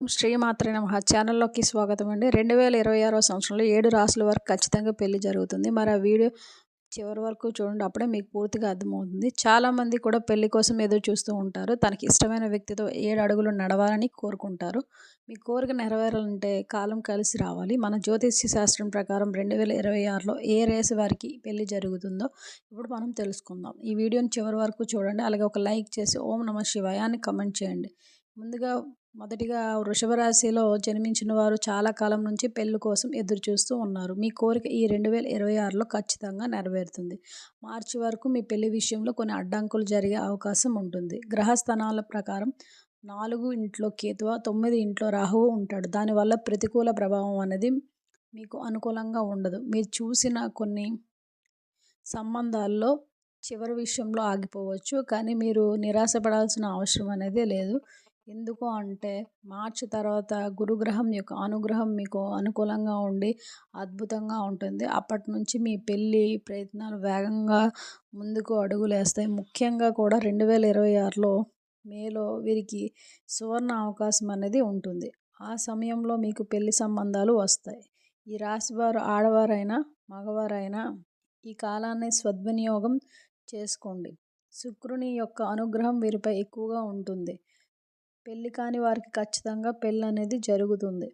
శ్రీమాత్రే నమః. ఛానల్లోకి స్వాగతం అండి. 2026 సంవత్సరంలో 7 రాసుల వరకు ఖచ్చితంగా పెళ్లి జరుగుతుంది. మరి ఆ వీడియో చివరి వరకు చూడండి. అప్పుడే మీకు పూర్తిగా అర్థమవుతుంది. చాలామంది కూడా పెళ్లి కోసం ఎదురు చూస్తూ ఉంటారు. తనకి ఇష్టమైన వ్యక్తితో 7 అడుగులు నడవాలని కోరుకుంటారు. మీ కోరిక నెరవేరాలంటే కాలం కలిసి రావాలి. మన జ్యోతిష్య శాస్త్రం ప్రకారం 2026లో ఏ రాశి వారికి పెళ్లి జరుగుతుందో ఇప్పుడు మనం తెలుసుకుందాం. ఈ వీడియోని చివరి వరకు చూడండి. అలాగే ఒక లైక్ చేసి ఓం నమః శివాయ అని కమెంట్ చేయండి. ముందుగా మొదటిగా వృషభ రాశిలో జన్మించిన వారు చాలా కాలం నుంచి పెళ్లి కోసం ఎదురు చూస్తూ ఉన్నారు. మీ కోరిక ఈ 2026లో ఖచ్చితంగా నెరవేరుతుంది. మార్చి వరకు మీ పెళ్లి విషయంలో కొన్ని అడ్డంకులు జరిగే అవకాశం ఉంటుంది. గ్రహస్థానాల ప్రకారం 4 ఇంట్లో కేతువ, 9 ఇంట్లో రాహువు ఉంటాడు. దానివల్ల ప్రతికూల ప్రభావం అనేది మీకు అనుకూలంగా ఉండదు. మీరు చూసిన కొన్ని సంబంధాల్లో చివరి విషయంలో ఆగిపోవచ్చు. కానీ మీరు నిరాశపడాల్సిన అవసరం అనేది లేదు. ఎందుకు అంటే మార్చి తర్వాత గురుగ్రహం యొక్క అనుగ్రహం మీకు అనుకూలంగా ఉండి అద్భుతంగా ఉంటుంది. అప్పటి నుంచి మీ పెళ్ళి ప్రయత్నాలు వేగంగా ముందుకు అడుగులేస్తాయి. ముఖ్యంగా కూడా 2026లో మేలో వీరికి సువర్ణ అవకాశం అనేది ఉంటుంది. ఆ సమయంలో మీకు పెళ్లి సంబంధాలు వస్తాయి. ఈ రాశివారు ఆడవారైనా మగవారైనా ఈ కాలాన్ని సద్వినియోగం చేసుకోండి. శుక్రుని యొక్క అనుగ్రహం వీరిపై ఎక్కువగా ఉంటుంది. పెళ్ళి కాని వారికి ఖచ్చితంగా పెళ్ళి అనేది జరుగుతుంది.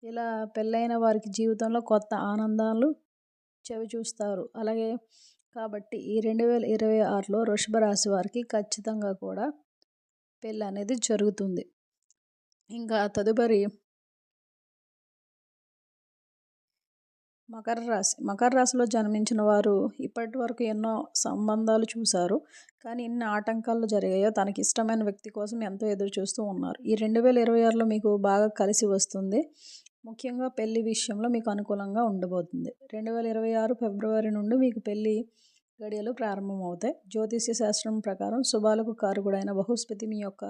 ఇలా పెళ్ళైన వారికి జీవితంలో కొత్త ఆనందాలు చవిచూస్తారు. అలాగే కాబట్టి ఈ 2026లో వృషభ రాశి వారికి ఖచ్చితంగా కూడా పెళ్ళి అనేది జరుగుతుంది. ఇంకా తదుపరి మకర రాశిలో జన్మించిన వారు ఇప్పటి వరకు ఎన్నో సంబంధాలు చూశారు. కానీ ఎన్ని ఆటంకాలు జరిగాయో తనకి ఇష్టమైన వ్యక్తి కోసం ఎంతో ఎదురు చూస్తూ ఉన్నారు. ఈ 2026లో మీకు బాగా కలిసి వస్తుంది. ముఖ్యంగా పెళ్లి విషయంలో మీకు అనుకూలంగా ఉండబోతుంది. 2026 ఫిబ్రవరి నుండి మీకు పెళ్లి గడియలు ప్రారంభమవుతాయి. జ్యోతిష్య శాస్త్రం ప్రకారం శుభాలకు కారకుడైన బృహస్పతి మీ యొక్క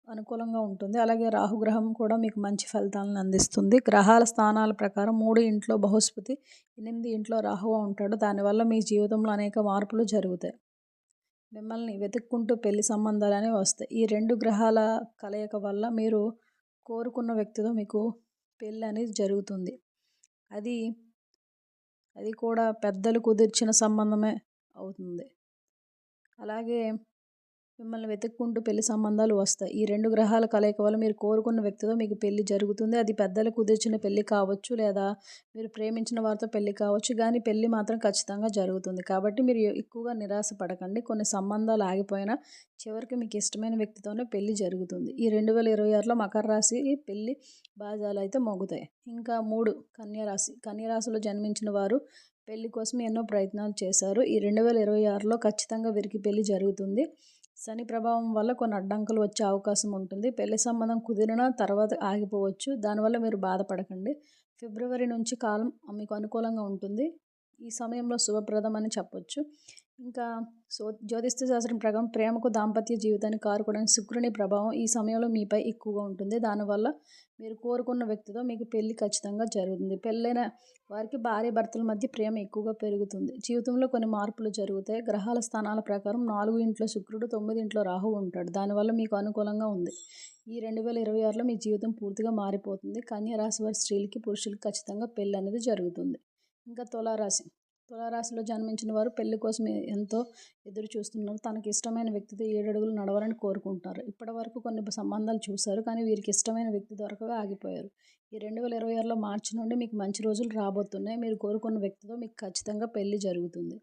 అనుకూలంగా ఉంటుంది. అలాగే రాహుగ్రహం కూడా మీకు మంచి ఫలితాలను అందిస్తుంది. గ్రహాల స్థానాల ప్రకారం 3 ఇంట్లో బృహస్పతి, 8 ఇంట్లో రాహువు ఉంటాడు. దానివల్ల మీ జీవితంలో అనేక మార్పులు జరుగుతాయి. మిమ్మల్ని వెతుక్కుంటూ పెళ్లి సంబంధాలు అనేవి వస్తాయి. ఈ 2 గ్రహాల కలయిక వల్ల మీరు కోరుకున్న వ్యక్తితో మీకు పెళ్ళి అనేది జరుగుతుంది. అది కూడా పెద్దలు కుదిర్చిన సంబంధమే అవుతుంది. అలాగే మిమ్మల్ని వెతుక్కుంటూ పెళ్లి సంబంధాలు వస్తాయి. ఈ 2 గ్రహాల కలయిక వల్ల మీరు కోరుకున్న వ్యక్తితో మీకు పెళ్లి జరుగుతుంది. అది పెద్దలు కుదిర్చిన పెళ్లి కావచ్చు, లేదా మీరు ప్రేమించిన వారితో పెళ్లి కావచ్చు. కానీ పెళ్లి మాత్రం ఖచ్చితంగా జరుగుతుంది. కాబట్టి మీరు ఎక్కువగా నిరాశ పడకండి. కొన్ని సంబంధాలు ఆగిపోయినా చివరికి మీకు ఇష్టమైన వ్యక్తితోనే పెళ్లి జరుగుతుంది. ఈ 2026లో మకర రాశి పెళ్లి బాజాలు అయితే మోగుతాయి. ఇంకా 3 కన్యరాశి. కన్యరాశిలో జన్మించిన వారు పెళ్లి కోసం ఎన్నో ప్రయత్నాలు చేశారు. ఈ 2026లో ఖచ్చితంగా వీరికి పెళ్లి జరుగుతుంది. శని ప్రభావం వల్ల కొన్ని అడ్డంకులు వచ్చే అవకాశం ఉంటుంది. పెళ్లి సంబంధం కుదిరినా తర్వాత ఆగిపోవచ్చు. దానివల్ల మీరు బాధపడకండి. ఫిబ్రవరి నుంచి కాలం మీకు అనుకూలంగా ఉంటుంది. ఈ సమయంలో శుభప్రదం అని చెప్పొచ్చు. ఇంకా జ్యోతిష్య శాస్త్రం ప్రకారం ప్రేమకు దాంపత్య జీవితానికి కారకుడైన శుక్రుని ప్రభావం ఈ సమయంలో మీపై ఎక్కువగా ఉంటుంది. దానివల్ల మీరు కోరుకున్న వ్యక్తితో మీకు పెళ్లి ఖచ్చితంగా జరుగుతుంది. పెళ్ళైన వారికి భార్య భర్తల మధ్య ప్రేమ ఎక్కువగా పెరుగుతుంది. జీవితంలో కొన్ని మార్పులు జరుగుతాయి. గ్రహాల స్థానాల ప్రకారం 4 ఇంట్లో శుక్రుడు, 9 ఇంట్లో రాహువు ఉంటాడు. దానివల్ల మీకు అనుకూలంగా ఉంది. ఈ 2026లో మీ జీవితం పూర్తిగా మారిపోతుంది. కన్యా రాశి వారి స్త్రీలకి, పురుషులకి ఖచ్చితంగా పెళ్ళి అనేది జరుగుతుంది. ఇంకా తులారాశిలో జన్మించిన వారు పెళ్లి కోసం ఎంతో ఎదురు చూస్తున్నారు. తనకి ఇష్టమైన వ్యక్తితో 7 అడుగులు నడవాలని కోరుకుంటారు. ఇప్పటి వరకు కొన్ని సంబంధాలు చూశారు. కానీ వీరికి ఇష్టమైన వ్యక్తి దొరకగా ఆగిపోయారు. ఈ 2026లో మార్చి నుండి మీకు మంచి రోజులు రాబోతున్నాయి. మీరు కోరుకున్న వ్యక్తితో మీకు ఖచ్చితంగా పెళ్లి జరుగుతుంది.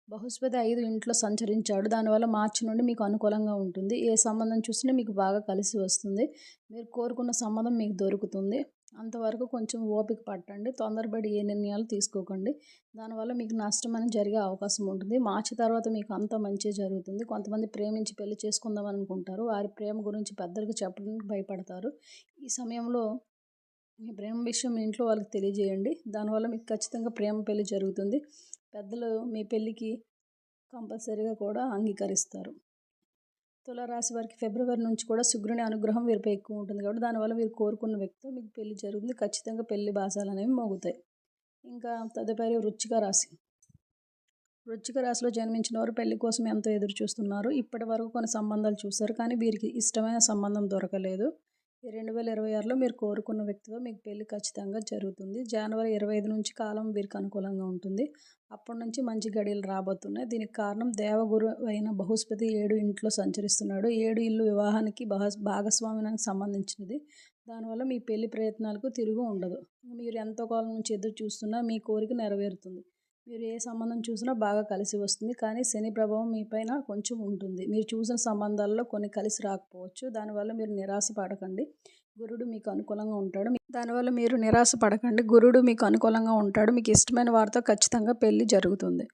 బృహస్పతి 5 ఇంట్లో సంచరించాడు. దానివల్ల మార్చి నుండి మీకు అనుకూలంగా ఉంటుంది. ఏ సంబంధం చూసినా మీకు బాగా కలిసి వస్తుంది. మీరు కోరుకున్న సంబంధం మీకు దొరుకుతుంది. అంతవరకు కొంచెం ఓపిక పట్టండి. తొందరపడి ఏ నిర్ణయాలు తీసుకోకండి. దానివల్ల మీకు నష్టం అనేది జరిగే అవకాశం ఉంటుంది. మార్చి తర్వాత మీకు అంతా మంచి జరుగుతుంది. కొంతమంది ప్రేమించి పెళ్లి చేసుకుందాం అనుకుంటారు. వారి ప్రేమ గురించి పెద్దలకు చెప్పడానికి భయపడతారు. ఈ సమయంలో మీ ప్రేమ విషయం మీ ఇంట్లో వాళ్ళకి తెలియజేయండి. దానివల్ల మీకు ఖచ్చితంగా ప్రేమ పెళ్లి జరుగుతుంది. పెద్దలు మీ పెళ్ళికి కంపల్సరీగా కూడా అంగీకరిస్తారు. తులారాశి వారికి ఫిబ్రవరి నుంచి కూడా శుక్రుని అనుగ్రహం వీరిపై ఎక్కువ ఉంటుంది. కాబట్టి దానివల్ల వీరు కోరుకున్న వ్యక్తితో మీకు పెళ్లి జరుగుతుంది. ఖచ్చితంగా పెళ్లి బాసాలు అనేవి మోగుతాయి. ఇంకా తదుపరి వృశ్చిక రాశిలో జన్మించిన వారు పెళ్లి కోసం ఎంతో ఎదురు చూస్తున్నారు. ఇప్పటి వరకు కొన్ని సంబంధాలు చూశారు. కానీ వీరికి ఇష్టమైన సంబంధం దొరకలేదు. ఈ 2026లో మీరు కోరుకున్న వ్యక్తితో మీకు పెళ్లి ఖచ్చితంగా జరుగుతుంది. జనవరి 25 నుంచి కాలం వీరికి అనుకూలంగా ఉంటుంది. అప్పటి నుంచి మంచి గడియలు రాబోతున్నాయి. దీనికి కారణం దేవగురు అయిన బృహస్పతి 7 ఇంట్లో సంచరిస్తున్నాడు. 7 ఇల్లు వివాహానికి భాగస్వామ్యానికి సంబంధించినది. దానివల్ల మీ పెళ్లి ప్రయత్నాలకు తిరుగు ఉండదు. మీరు ఎంతో కాలం నుంచి ఎదురు చూస్తున్నా మీ కోరిక నెరవేరుతుంది. మీరు ఏ సంబంధం చూసినా బాగా కలిసి వస్తుంది. కానీ శని ప్రభావం మీపైన కొంచెం ఉంటుంది. మీరు చూసిన సంబంధాల్లో కొన్ని కలిసి రాకపోవచ్చు. దానివల్ల మీరు నిరాశ పడకండి. గురుడు మీకు అనుకూలంగా ఉంటాడు. మీకు ఇష్టమైన వారితో ఖచ్చితంగా పెళ్లి జరుగుతుంది.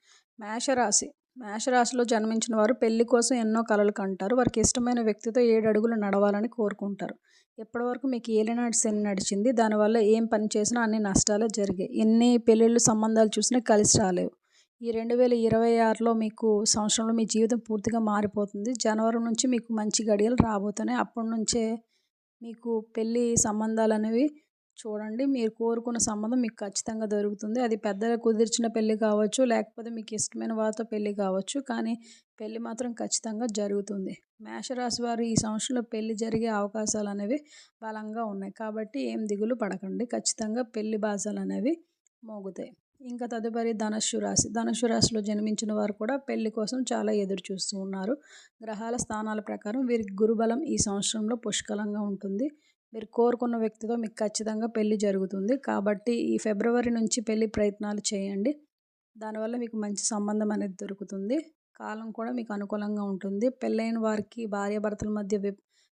మేషరాశిలో జన్మించిన వారు పెళ్లి కోసం ఎన్నో కలలు కంటారు. వారికి ఇష్టమైన వ్యక్తితో 7 అడుగులు నడవాలని కోరుకుంటారు. ఇప్పటివరకు మీకు ఏలినాటి శని నడిచింది. దానివల్ల ఏం పని చేసినా అన్ని నష్టాలే జరిగాయి. ఎన్ని పెళ్ళిళ్ళు సంబంధాలు చూసినా కలిసి రాలేవు. ఈ 2026లో మీకు సంవత్సరంలో మీ జీవితం పూర్తిగా మారిపోతుంది. జనవరి నుంచి మీకు మంచి గడియలు రాబోతున్నాయి. అప్పటి నుంచే మీకు పెళ్ళి సంబంధాలు అనేవి చూడండి. మీరు కోరుకున్న సంబంధం మీకు ఖచ్చితంగా దొరుకుతుంది. అది పెద్దగా కుదిర్చిన పెళ్ళి కావచ్చు, లేకపోతే మీకు ఇష్టమైన వారితో పెళ్ళి కావచ్చు. కానీ పెళ్ళి మాత్రం ఖచ్చితంగా జరుగుతుంది. మేషరాశి వారు ఈ సంవత్సరంలో పెళ్లి జరిగే అవకాశాలు అనేవి బలంగా ఉన్నాయి. కాబట్టి ఏం దిగులు పడకండి. ఖచ్చితంగా పెళ్లి బాజాలు అనేవి మోగుతాయి. ఇంకా తదుపరి ధనుస్సు రాశిలో జన్మించిన వారు కూడా పెళ్లి కోసం చాలా ఎదురు చూస్తూ ఉన్నారు. గ్రహాల స్థానాల ప్రకారం వీరికి గురుబలం ఈ సంవత్సరంలో పుష్కలంగా ఉంటుంది. మీరు కోరుకున్న వ్యక్తితో మీకు ఖచ్చితంగా పెళ్లి జరుగుతుంది. కాబట్టి ఈ ఫిబ్రవరి నుంచి పెళ్లి ప్రయత్నాలు చేయండి. దానివల్ల మీకు మంచి సంబంధం అనేది దొరుకుతుంది. కాలం కూడా మీకు అనుకూలంగా ఉంటుంది. పెళ్ళైన వారికి భార్యాభర్తల మధ్య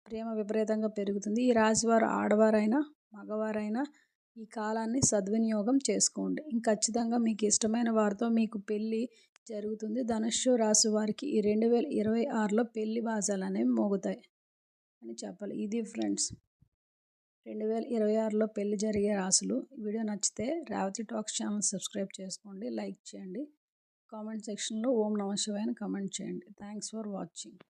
ప్రేమ విపరీతంగా పెరుగుతుంది. ఈ రాశివారు ఆడవారైనా మగవారైనా ఈ కాలాన్ని సద్వినియోగం చేసుకోండి. ఖచ్చితంగా మీకు ఇష్టమైన వారితో మీకు పెళ్ళి జరుగుతుంది. ధనుస్సు రాశి వారికి ఈ 2026లో పెళ్లి బాజాలు అనేవి మోగుతాయి అని చెప్పాలి. ఇది ఫ్రెండ్స్ 2026లో పెళ్లి జరిగే రాశులు. వీడియో నచ్చితే రేవతి టాక్స్ ఛానల్ సబ్స్క్రైబ్ చేసుకోండి, లైక్ చేయండి, కామెంట్ సెక్షన్లో ఓం నమః శివాయ అని కామెంట్ చేయండి. Thanks for watching.